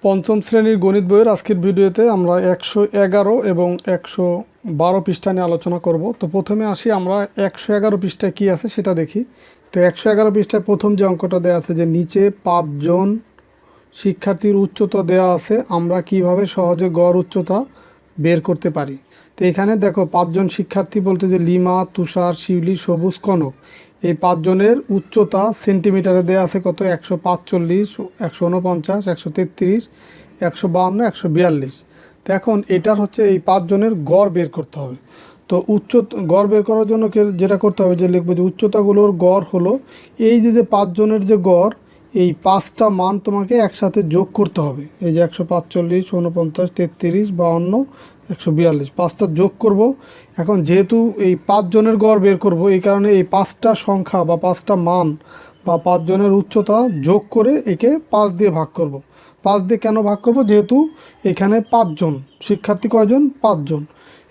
পঞ্চম শ্রেণীর গণিত বইয়ের আজকের ভিডিওতে আমরা 111 এবং 112 পৃষ্ঠা নিয়ে আলোচনা করব। তো প্রথমে আসি, আমরা 111 পৃষ্ঠায় কী আছে সেটা দেখি। তো 111 পৃষ্ঠায় প্রথম যে অঙ্কটা দেওয়া আছে যে নিচে 5 জন শিক্ষার্থীর উচ্চতা দেওয়া আছে, আমরা কিভাবে সহজে গড় উচ্চতা বের করতে পারি। তো এখানে দেখো 5 জন শিক্ষার্থী বলতে যে লিমা, তুষার, শিউলি, সবুজ, কনক, এই 5 জনের উচ্চতা সেন্টিমিটারে দেওয়া আছে কত? 145, 149, 133, 152, 142। তো এখন এটার হচ্ছে এই 5 জনের গড় বের করতে হবে। তো গড় বের করার জন্য যেটা করতে হবে যে লিখবো যে উচ্চতাগুলোর গড় হলো এই যে 5 জনের যে গড়, এই 5টা মান তোমাকে একসাথে যোগ করতে হবে। এই যে 145, 49, 33, 52, 142, 5টা যোগ করব। এখন যেহেতু এই 5 জনের গড় বের করব, এই কারণে এই 5টা সংখ্যা বা 5টা মান বা 5 জনের উচ্চতা যোগ করে একে 5 দিয়ে ভাগ করব। 5 দিয়ে কেন ভাগ করব? যেহেতু এখানে 5 জন শিক্ষার্থী, কয়জন? 5 জন,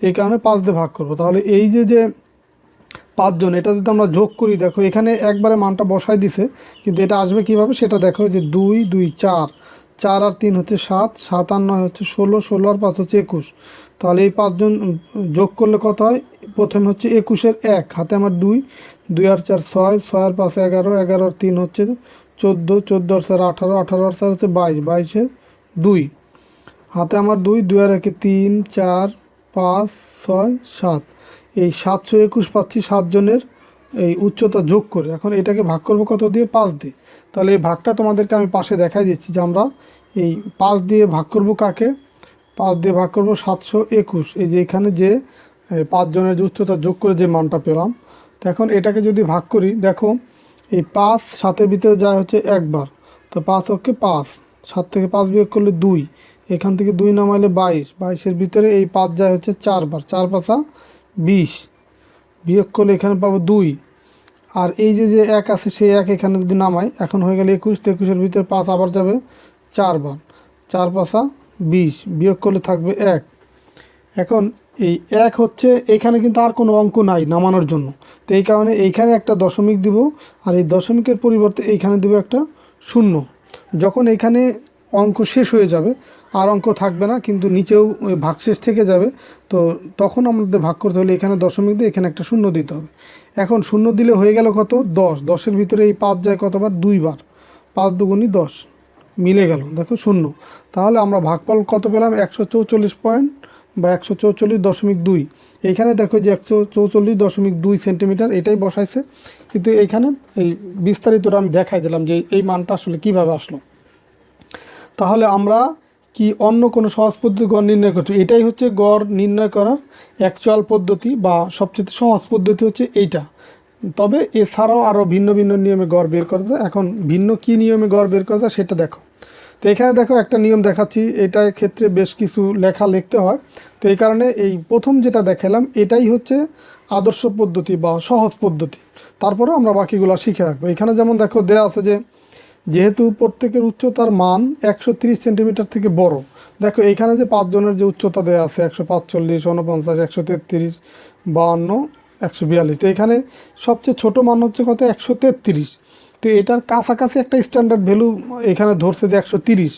এই কারণে 5 দিয়ে ভাগ করব। তাহলে এই যে 5 জন, এটা যদি আমরা যোগ করি, দেখো এখানে একবারে মানটা বসাই দিছে, কিন্তু এটা আসবে কিভাবে সেটা দেখো। যে 2 2 4, 4 আর 3 হচ্ছে 7, 7 আর 9 হচ্ছে 16, 16 আর 5 হচ্ছে 21। তাহলে এই 5 জন যোগ করলে কত হয়? প্রথমে হচ্ছে 21-এর 1, হাতে আমার 2, 2 আর 4 6, 6 আর 5 11, 11 আর 3 হচ্ছে 14, 14 আর 4 18, 18 আর 4 হচ্ছে 22, 22-এর 2, হাতে আমার 2, 2 আর 1 3, 4, 5, 6, 7, এই 721 পাচ্ছি 7 জনের এই উচ্চতা যোগ করে। এখন এটাকে ভাগ করব কত দিয়ে? 5 দিয়ে। তাহলে এই ভাগটা তোমাদেরকে আমি পাশে দেখাই দিচ্ছি যে আমরা এই 5 দিয়ে ভাগ করব কাকে? 5 দিয়ে ভাগ করব 721। এই যে এখানে যে 5 জনের যে উচ্চতা যোগ করে যে মানটা পেলাম। তো এখন এটাকে যদি ভাগ করি, দেখো এই 5 7-এর ভিতরে যায় হচ্ছে একবার, তো 5 ওকে 5, 7 থেকে 5 বিয়োগ করলে 2, এখান থেকে 2 নামাইলে 22, 22-এর ভিতরে এই 5 যায় হচ্ছে 4 বার, 4 5 20, বিয়োগ করলে এখানে পাবো 2, আর এই যে 1 আছে সেই 1 এখানে যদি নামাই, এখন হয়ে গেল 21, তো 21-এর ভিতরে 5 আবার যাবে 4 বার, 4 5 20, বিয়োগ করলে থাকবে 1। এখন এই 1 হচ্ছে এখানে কিন্তু আর কোনো অঙ্ক নাই নামানোর জন্য, তো এই কারণে এইখানে একটা দশমিক দিব, আর এই দশমিকের পরিবর্তে এইখানে দেব একটা শূন্য। যখন এখানে অঙ্ক শেষ হয়ে যাবে আর অঙ্ক থাকবে না, কিন্তু নিচেও ভাগশেষ থেকে যাবে, তো তখন আমাদের ভাগ করতে হলে এখানে দশমিক দিয়ে এখানে একটা শূন্য দিতে হবে। এখন শূন্য দিলে হয়ে গেল কত? 10, 10-এর ভিতরে এই 5 যায় কতবার? 2 বার, 5 দুগুণি 10, মিলে গেল, দেখো শূন্য। তাহলে আমরা ভাগফল কত পেলাম? 144 পয়েন্ট বা 144.2। এইখানে দেখো যে 144.2 সেন্টিমিটার, এটাই বসাইছে, কিন্তু এইখানে এই বিস্তারিতটা আমি দেখাই দিলাম যে এই মানটা আসলে কিভাবে আসলো। তাহলে আমরা কি অন্য কোনো সহজ পদ্ধতি গড় নির্ণয় করতে? এটাই হচ্ছে গড় নির্ণয় করার অ্যাকচুয়াল পদ্ধতি বা সবচেয়ে সহজ পদ্ধতি হচ্ছে এইটা। তবে এছাড়াও আরও ভিন্ন ভিন্ন নিয়মে গড় বের করা যায়। এখন ভিন্ন কি নিয়মে গড় বের করা যায় সেটা দেখো। তো এখানে দেখো একটা নিয়ম দেখাচ্ছি, এটার ক্ষেত্রে বেশ কিছু লেখা লিখতে হয়, তো এই কারণে এই প্রথম যেটা দেখালাম এটাই হচ্ছে আদর্শ পদ্ধতি বা সহজ পদ্ধতি। তারপরে আমরা বাকিগুলো শিখে রাখবো। এখানে যেমন দেখো দেয়া আছে যে যেহেতু প্রত্যেকের উচ্চতার মান 130 সেন্টিমিটার থেকে বড়, দেখো এইখানে যে 5 জনের যে উচ্চতা দেওয়া আছে 145, 49, 133, 52, 142, তো এখানে সবচেয়ে ছোট মান হচ্ছে কত? 133। তো এটার কাছাকাছি একটা স্ট্যান্ডার্ড ভ্যালু এখানে ধরছে যে 130,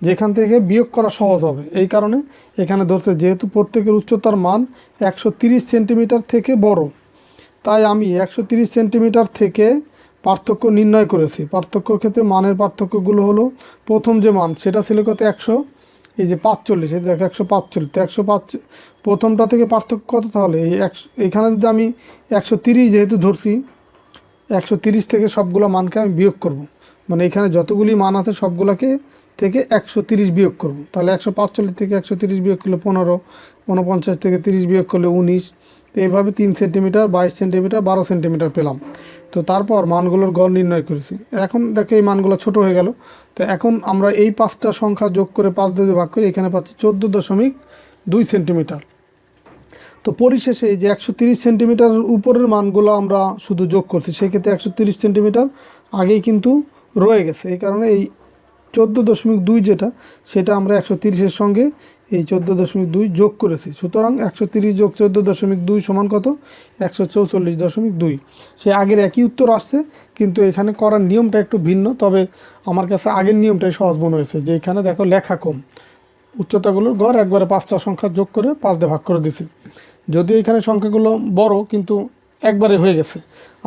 যেখান থেকে বিয়োগ করা সহজ হবে, এই কারণে এখানে ধরছে যেহেতু প্রত্যেকের উচ্চতার মান 130 সেন্টিমিটার থেকে বড়, তাই আমি 130 সেন্টিমিটার থেকে পার্থক্য নির্ণয় করেছি। পার্থক্যর ক্ষেত্রে মানের পার্থক্যগুলো হলো, প্রথম যে মান সেটা ছিল কত? 45, এই দেখো 145, তো 105 প্রথমটা থেকে পার্থক্য কত? তাহলে এই এখানে যদি আমি 130 যেহেতু ধরছি, 130 থেকে সবগুলো মানকে আমি বিয়োগ করব, মানে এখানে যতগুলি মান আছে সবগুলোকে থেকে 130 বিয়োগ করব। তাহলে 145 থেকে 130 বিয়োগ করলে 15, 49 থেকে 30 বিয়োগ করলে 19, তো এইভাবে 3 সেন্টিমিটার, 22 সেন্টিমিটার, 12 সেন্টিমিটার পেলাম। তো তারপর মানগুলোর গড় নির্ণয় করেছি। এখন দেখো এই মানগুলো ছোট হয়ে গেল, তো এখন আমরা এই 5টা সংখ্যা যোগ করে 5 দিয়ে ভাগ করি, এখানে পাচ্ছি 14.2 সেন্টিমিটার। তো পরিশেষে এই যে 130 সেন্টিমিটারের উপরের মানগুলো আমরা শুধু যোগ করছি, সেক্ষেত্রে 130 সেন্টিমিটার আগেই কিন্তু রয়ে গেছে, এই কারণে এই 14.2 যেটা, সেটা আমরা 130-এর সঙ্গে এই 14.2 যোগ করেছি। সুতরাং 130 যোগ 14.2 সমান কত? 144.2। সে আগের একই উত্তর আসছে, কিন্তু এখানে করার নিয়মটা একটু ভিন্ন। তবে আমার কাছে আগের নিয়মটাই সহজ মনে হয়েছে, যে এখানে দেখো লেখা কম, উচ্চতাগুলোর গড় একবারে 5টা সংখ্যা যোগ করে 5 দিয়ে ভাগ করে দিছি। যদিও এখানে সংখ্যাগুলো বড়, কিন্তু একবারে হয়ে গেছে।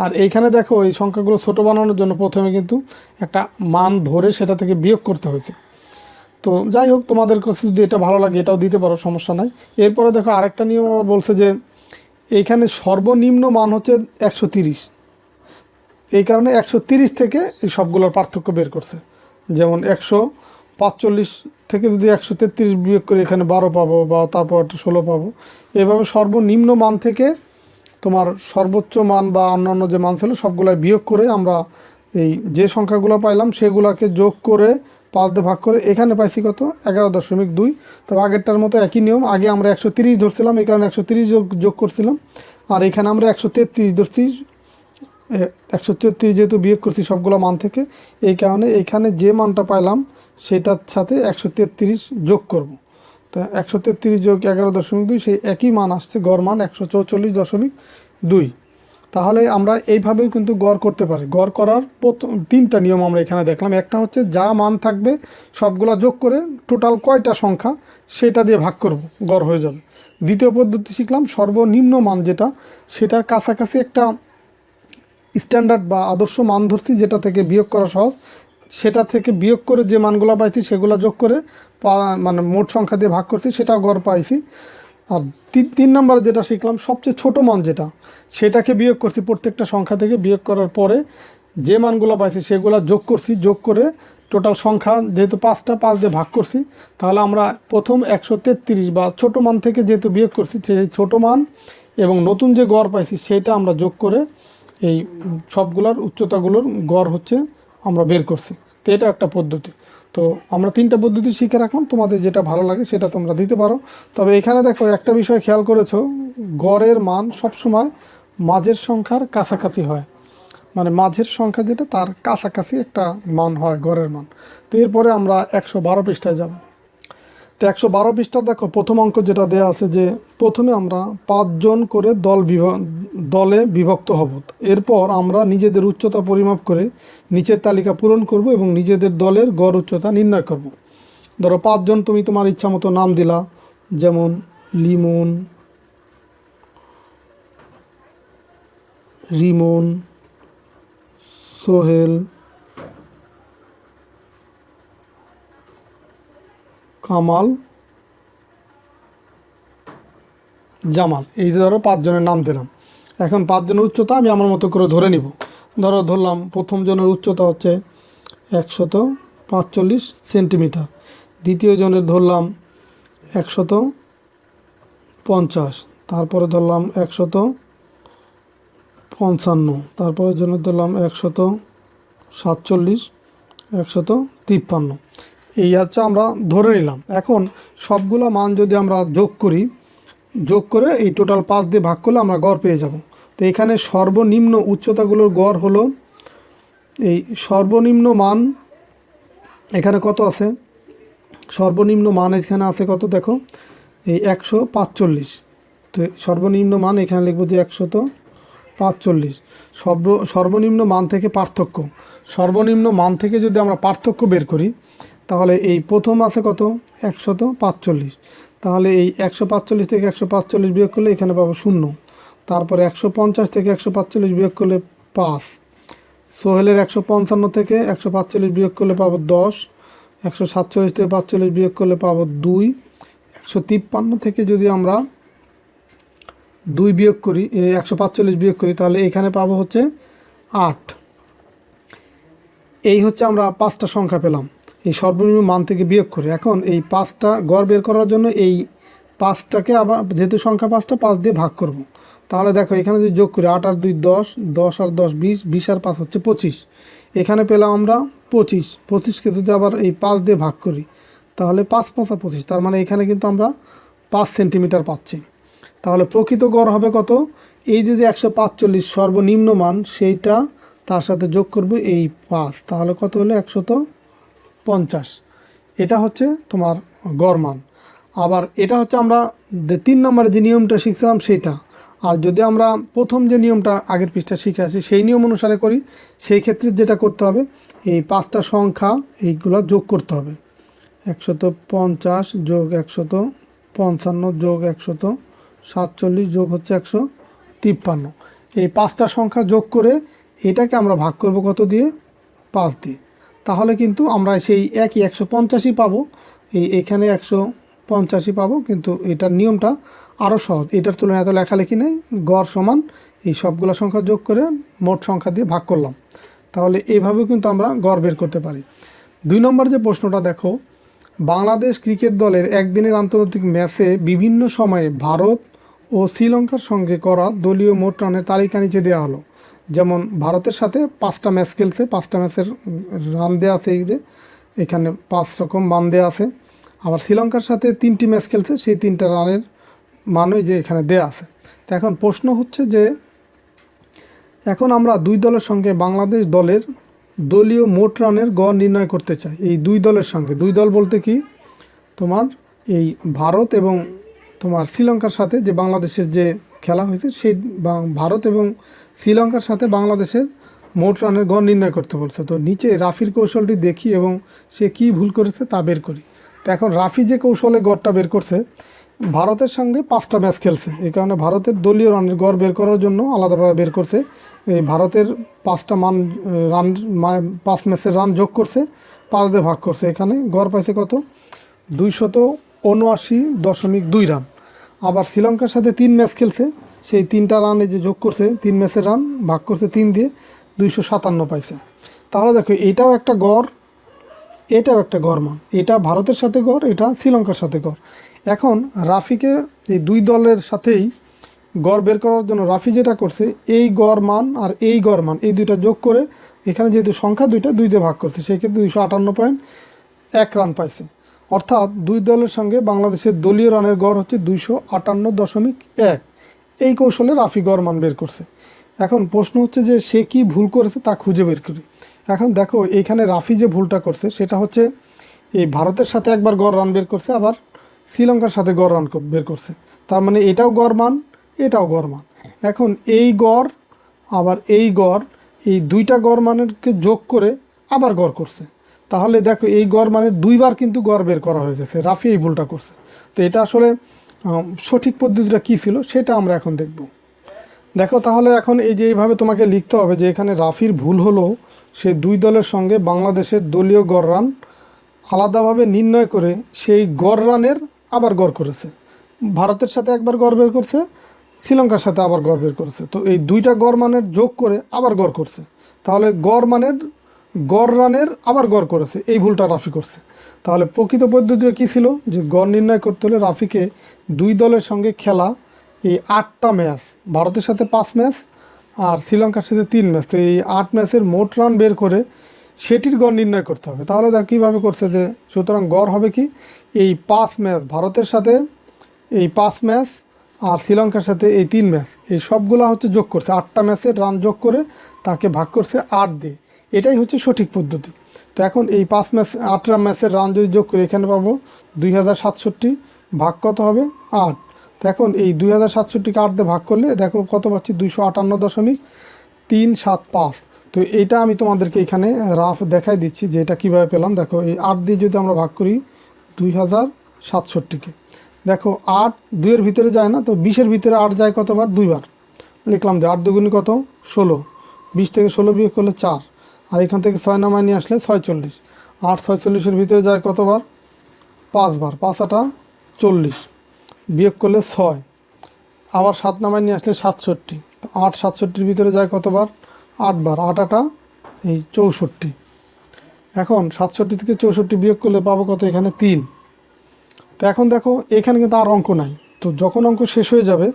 আর এইখানে দেখো এই সংখ্যাগুলো ছোট বানানোর জন্য প্রথমে কিন্তু একটা মান ধরে সেটা থেকে বিয়োগ করতে হয়েছে। তো যাই হোক, তোমাদের কাছে যদি এটা ভালো লাগে এটাও দিতে পারো, সমস্যা নাই। এরপরে দেখো আরেকটা নিয়ম আবার বলছে যে এইখানে সর্বনিম্ন মান হচ্ছে 130। এই কারণে 130 থেকে এই সবগুলোর পার্থক্য বের করছে। যেমন 145 থেকে যদি 133 বিয়োগ করে এখানে 12 পাবো, বা তারপর একটা 16 পাবো। এভাবে সর্বনিম্ন মান থেকে তোমার সর্বোচ্চ মান বা অন্যান্য যে মান ছিল সবগুলাই বিয়োগ করে আমরা এই যে সংখ্যাগুলো পাইলাম সেগুলোকে যোগ করে 5 দিয়ে ভাগ করে এখানে পাইছি কত? 11.2। তবে আগেরটার মতো একই নিয়ম, আগে আমরা 130 ধরছিলাম, এই কারণে 130 যোগ করছিলাম। আর এখানে আমরা 133 ধরছি, 133 যেহেতু বিয়োগ করছি সবগুলো মান থেকে, এই কারণে এখানে যে মানটা পাইলাম সেটার সাথে 133 যোগ করব। তো 133 যোগ 11.2, সেই একই মান আসছে, গড় মান 144.2। তাহলে আমরা এইভাবেও কিন্তু গড় করতে পারি। গড় করার তিনটা নিয়ম আমরা এখানে দেখলাম। একটা হচ্ছে যা মান থাকবে সবগুলা যোগ করে টোটাল কয়টা সংখ্যা সেটা দিয়ে ভাগ করব, গড় হয়ে যাবে। দ্বিতীয় পদ্ধতি শিখলাম সর্বনিম্ন মান যেটা, সেটার কাছাকাছি একটা স্ট্যান্ডার্ড বা আদর্শ মান ধরছি, যেটা থেকে বিয়োগ করা সহজ। সেটা থেকে বিয়োগ করে যে মানগুলো পাইছি সেগুলো যোগ করে মানে মোট সংখ্যা দিয়ে ভাগ করছি, সেটা গড় পাইছি। আর তিন নম্বর যেটা শিখলাম, সবচেয়ে ছোট মান যেটা, সেটাকে বিয়োগ করছি। প্রত্যেকটা সংখ্যা থেকে বিয়োগ করার পরে যে মানগুলো পাইছি সেগুলো যোগ করছি, যোগ করে টোটাল সংখ্যা যেহেতু 5টা, 5 দিয়ে ভাগ করছি। তাহলে আমরা প্রথম 133 বা ছোট মান থেকে যেহেতু বিয়োগ করছি, সেই ছোট মান এবং নতুন যে গড় পাইছি সেটা আমরা যোগ করে এই সবগুলোর উচ্চতাগুলোর গড় হচ্ছে আমরা বের করছি। তো এটা একটা পদ্ধতি। তো আমরা 3টা পদ্ধতি শিখে রাখলাম, তোমাদের যেটা ভালো লাগে সেটা তোমরা দিতে পারো। তবে এখানে দেখো একটা বিষয় খেয়াল করেছো, গড়ের মান সবসময় মাঝের সংখ্যার কাছাকাছি হয়, মানে মাঝের সংখ্যা যেটা তার কাছাকাছি একটা মান হয় গড়ের মান। তো এরপরে আমরা 112 পৃষ্ঠায় যাব। তো 112 পৃষ্ঠার দেখো প্রথম অঙ্ক যেটা দেয়া আছে, যে প্রথমে আমরা 5 জন করে দলে বিভক্ত হব। এরপর আমরা নিজেদের উচ্চতা পরিমাপ করে নিচের তালিকা পূরণ করব এবং নিজেদের দলের গড় উচ্চতা নির্ণয় করব। ধরো 5 জন তুমি তোমার ইচ্ছা মতো নাম দিলা, যেমন লিমন, রিমন, সোহেল, কামাল, জামাল। এই ধরো 5 জনের নাম দিলাম। এখন 5 জনের উচ্চতা আমি আমার মতো করে ধরে নিব। ধরলাম প্রথম জনের উচ্চতা হচ্ছে 145 সেন্টিমিটার, দ্বিতীয় জনের ধরলাম 150, তারপরে ধরলাম 155, তারপরের জন্য ধরলাম 147, 153। এই হচ্ছে আমরা ধরে নিলাম। এখন সবগুলো মান যদি আমরা যোগ করে এই টোটাল 5 দিয়ে ভাগ করলে আমরা গড় পেয়ে যাব। তো এখানে সর্বনিম্ন উচ্চতাগুলোর গড় হলো, এই সর্বনিম্ন মান এখানে কত আছে, সর্বনিম্ন মান এখানে আছে কত দেখো, এই 145। তো সর্বনিম্ন মান এখানে লিখবো যে 145। সর্বনিম্ন মান থেকে পার্থক্য, সর্বনিম্ন মান থেকে যদি আমরা পার্থক্য বের করি, তাহলে এই প্রথম আছে কত, 145। তাহলে এই 145 থেকে 145 বিয়োগ করলে এখানে পাবো 0। তারপরে 150 থেকে 145 বিয়োগ করলে 5। সোহেলের 155 থেকে 145 বিয়োগ করলে পাবো 10। 147 থেকে 45 বিয়োগ করলে পাবো 2। 153 থেকে যদি আমরা 2 বিয়োগ করি, 145 বিয়োগ করি, তাহলে এখানে পাবো হচ্ছে 8। এই হচ্ছে আমরা 5টা সংখ্যা পেলাম এই সর্বনিম্ন মান থেকে বিয়োগ করে। এখন এই 5টা গড় বের করার জন্য এই 5টাকে আবার, যেহেতু সংখ্যা 5টা, 5 দিয়ে ভাগ করব। তাহলে দেখো এখানে যদি যোগ করি, 8 আর 2 10, 10 আর 10 20, 20 আর 5 হচ্ছে 25। এখানে পেলাম আমরা 25। 25কে যদি আবার এই 5 দিয়ে ভাগ করি, তাহলে 5 5 25, তার মানে এখানে কিন্তু আমরা 5 সেন্টিমিটার পাচ্ছি। তাহলে প্রকৃত গড় হবে কত, এই যে 145 সর্বনিম্ন মান, সেইটা তার সাথে যোগ করব এই 5, তাহলে কত হলো 50, এটা হচ্ছে তোমার গড় মান। আবার এটা হচ্ছে আমরা 3 নম্বরে যে নিয়মটা শিখছিলাম সেটা। আর যদি আমরা প্রথম যে নিয়মটা আগের পৃষ্ঠা শিখে আসি সেই নিয়ম অনুসারে করি, সেই ক্ষেত্রে যেটা করতে হবে, এই 5টা সংখ্যা এইগুলো যোগ করতে হবে। 150 যোগ 155 যোগ 147 যোগ হচ্ছে 153। এই 5টা সংখ্যা যোগ করে এটাকে আমরা ভাগ করব কত দিয়ে? 5 দিয়ে। তাহলে কিন্তু আমরা সেই একই 185 পাবো, এখানে 185 পাবো, কিন্তু এটার নিয়মটা আরও সহজ। এটার তুলনায় এত লেখালেখি নেই, গড় সমান এই সবগুলো সংখ্যা যোগ করে মোট সংখ্যা দিয়ে ভাগ করলাম। তাহলে এইভাবেও কিন্তু আমরা গড় বের করতে পারি। 2 নম্বর যে প্রশ্নটা দেখো, বাংলাদেশ ক্রিকেট দলের একদিনের আন্তর্জাতিক ম্যাচে বিভিন্ন সময়ে ভারত ও শ্রীলঙ্কার সঙ্গে করা দলীয় মোট রানের তালিকা নিচে দেওয়া হলো। যেমন ভারতের সাথে 5টা ম্যাচ খেলছে, 5টা ম্যাচের রান দেওয়া আছে, এখানে 5 রকম মান দেওয়া আছে। আবার শ্রীলঙ্কার সাথে 3টি ম্যাচ খেলছে, সেই 3টা রানের মানই যে এখানে দেওয়া আছে। তো এখন প্রশ্ন হচ্ছে যে এখন আমরা দুই দলের সঙ্গে বাংলাদেশ দলের দলীয় মোট রানের গড় নির্ণয় করতে চাই। এই দুই দলের সঙ্গে, দুই দল বলতে কি তোমার এই ভারত এবং তোমার শ্রীলঙ্কার সাথে যে বাংলাদেশের যে খেলা হয়েছে, সেই ভারত এবং শ্রীলঙ্কার সাথে বাংলাদেশের মোট রানের গড় নির্ণয় করতে বলছে। তো নিচে রাফির কৌশলটি দেখি এবং সে কি ভুল করেছে তা বের করি। তো এখন রাফি যে কৌশলে গড়টা বের করছে, ভারতের সঙ্গে 5টা ম্যাচ খেলছে, এই কারণে ভারতের দলীয় রানের গড় বের করার জন্য আলাদাভাবে বের করছে। এই ভারতের 5টা রান 5 ম্যাচের রান যোগ করছে, 5 দিয়ে ভাগ করছে, এখানে গড় পাইছে কত? 279.2 রান। আবার শ্রীলঙ্কার সাথে 3 ম্যাচ খেলছে, সেই 3টা রানে যে যোগ করছে, 3 ম্যাচের রান ভাগ করছে 3 দিয়ে, 257 পাইছে। তাহলে দেখো এটাও একটা গড়, এটাও একটা গড় মান। এটা ভারতের সাথে গড়, এটা শ্রীলঙ্কার সাথে গড়। এখন রাফিকে এই দুই দলের সাথেই গড় বের করার জন্য রাফি যেটা করছে, এই গড় মান আর এই গড় মান এই দুইটা যোগ করে এখানে যেহেতু সংখ্যা 2টা, 2 দিয়ে ভাগ করছে, সেই ক্ষেত্রে 258.1 রান পাইছে। অর্থাৎ দুই দলের সঙ্গে বাংলাদেশের দলীয় রানের গড় হচ্ছে 258.1। এই কৌশলে রাফি গড় মান বের করছে। এখন প্রশ্ন হচ্ছে যে সে কি ভুল করেছে তা খুঁজে বের করি। এখন দেখো এইখানে রাফি যে ভুলটা করছে সেটা হচ্ছে এই ভারতের সাথে একবার গড় রান বের করছে, আবার শ্রীলঙ্কার সাথে গড় রান বের করছে। তার মানে এটাও গড় মান, এটাও গড় মান। এখন এই গড় আবার এই গড়, এই দুইটা গড় মানেরকে যোগ করে আবার গড় করছে। তাহলে দেখো এই গড় মানের 2বার কিন্তু গড় বের করা হয়ে গেছে। রাফি এই ভুলটা করছে। তো এটা আসলে সঠিক পদ্ধতিটা কী ছিল সেটা আমরা এখন দেখব। দেখো তাহলে এখন এই যে এইভাবে তোমাকে লিখতে হবে যে এখানে রাফির ভুল হলো সে দুই দলের সঙ্গে বাংলাদেশের দলীয় গড় রান আলাদাভাবে নির্ণয় করে সেই গড় রানের আবার গড় করেছে। ভারতের সাথে একবার গড় বের করছে, শ্রীলঙ্কার সাথে আবার গড় বের করেছে। তো এই দুইটা গড় মানের যোগ করে আবার গড় করছে। তাহলে গড় মানের গড় রানের আবার গড় করেছে, এই ভুলটা রাফি করছে। তাহলে প্রকৃত পদ্ধতিটা কী ছিল, যে গড় নির্ণয় করতে হলে রাফিকে দুই দলের সঙ্গে খেলা এই 8টা ম্যাচ, ভারতের সাথে 5 ম্যাচ আর শ্রীলঙ্কার সাথে 3 ম্যাচ, তো এই 8 ম্যাচের মোট রান বের করে সেটির গড় নির্ণয় করতে হবে। তাহলে দেখ কীভাবে করছে, যে সুতরাং গড় হবে কি, এই 5 ম্যাচ ভারতের সাথে এই 5 ম্যাচ আর শ্রীলঙ্কার সাথে এই 3 ম্যাচ, এই সবগুলো হচ্ছে যোগ করছে, 8টা ম্যাচের রান যোগ করে তাকে ভাগ করছে 8 দিয়ে। এটাই হচ্ছে সঠিক পদ্ধতি। তো এখন এই 8টা ম্যাচের রান যদি যোগ করে এখানে পাবো 2067, ভাগ কত হবে 8। তো এখন এই 2067কে 8 দিয়ে ভাগ করলে দেখো কত পাচ্ছি, 258.375। তো এইটা আমি তোমাদেরকে এখানে রাফ দেখাই দিচ্ছি যে এটা কীভাবে পেলাম। দেখো এই 8 দিয়ে যদি আমরা ভাগ করি 2067কে, দেখো 8 2-এর ভিতরে যায় না, তো 20-এর ভিতরে 8 যায় কতবার, 2বার। লিখলাম যে 8 2 কত, 16, 20 থেকে 16 বিয়োগ করলে 4, আর এখান থেকে 6 নামায় নিয়ে আসলে 46। 8 46-এর ভিতরে যায় কতবার, 5 বার, 5 8 40, বিয়োগ করলে 6, আবার 7 নামায় নিয়ে আসলে 67। 8 67-এর ভিতরে যায় কতবার, 8 বার, 8 8 এই 64। এখন 67 থেকে 64 বিয়োগ করলে পাবো কত, এখানে 3। তো এখন দেখো এখানে কিন্তু আর অঙ্ক নাই। তো যখন অঙ্ক শেষ হয়ে যাবে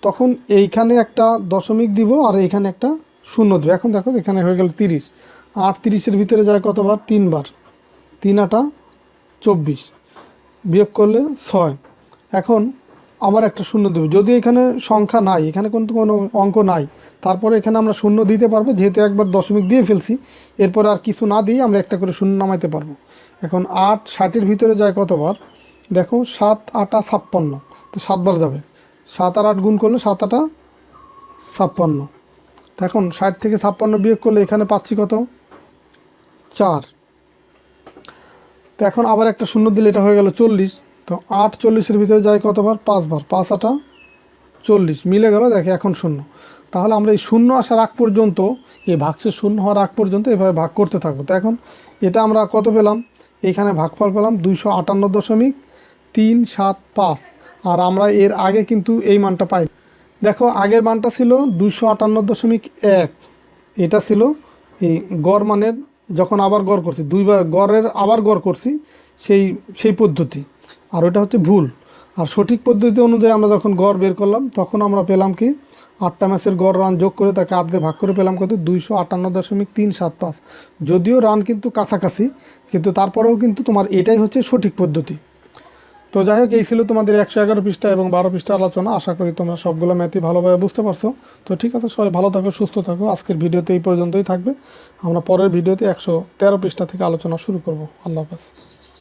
তখন এইখানে একটা দশমিক দিব আর এইখানে একটা শূন্য দেবো। এখন দেখো এখানে হয়ে গেল 30। 8 30-এর ভিতরে যায় কতবার, 3 বার, 3 8 24, বিয়োগ করলে 6। এখন আবার একটা শূন্য দেবো, যদি এখানে সংখ্যা নাই, এখানে কিন্তু কোনো অঙ্ক নাই, তারপরে এখানে আমরা শূন্য দিতে পারবো, যেহেতু একবার দশমিক দিয়ে ফেলছি, এরপরে আর কিছু না দিয়ে আমরা একটা করে শূন্য নামাইতে পারবো। এখন 8 60-এর ভিতরে যায় কতবার? দেখো 7 8 56, তো 7 বার যাবে। 7 আর 8 গুণ করলে 7 8 56। এখন 60 থেকে 56 বিয়োগ করলে এখানে পাচ্ছি কত? 4। তো এখন আবার একটা শূন্য দিলে এটা হয়ে গেল 40। তো 8 40-এর ভিতরে যায় কতবার? 5 বার। 5 8 40 মিলে গেল। দেখে এখন শূন্য। তাহলে আমরা এই শূন্য আসার আগ পর্যন্ত, এই ভাগশেষ শূন্য হওয়ার আগ পর্যন্ত এভাবে ভাগ করতে থাকবো। তো এখন এটা আমরা কত পেলাম? এইখানে ভাগফল পেলাম 258.375। আর আমরা এর আগে কিন্তু এই মানটা পাই। দেখো আগের মানটা ছিল 258.1। এটা ছিল এই গড় মানের, যখন আবার গড় করছি, দুইবার গড়ের আবার গড় করছি, সেই পদ্ধতি। আর ওটা হচ্ছে ভুল। আর সঠিক পদ্ধতি অনুযায়ী আমরা যখন গড় বের করলাম, তখন আমরা পেলাম কি 8টা ম্যাচের গড় রান যোগ করে তাকে 8 দিয়ে ভাগ করে পেলাম কত? 258.375। যদিও রান কিন্তু কাছাকাছি, কিন্তু তারপরেও কিন্তু তোমার এটাই হচ্ছে সঠিক পদ্ধতি। তো যাই হোক, এই ছিল তোমাদের 111 পৃষ্ঠা এবং 12 পৃষ্ঠা আলোচনা। আশা করি তোমরা সবগুলো ম্যাথই ভালোভাবে বুঝতে পারছো। তো ঠিক আছে, সবাই ভালো থাকো, সুস্থ থাকো। আজকের ভিডিওতে এই পর্যন্তই থাকবে। আমরা পরের ভিডিওতে 113 পৃষ্ঠা থেকে আলোচনা শুরু করব। আল্লাহ হাফেজ।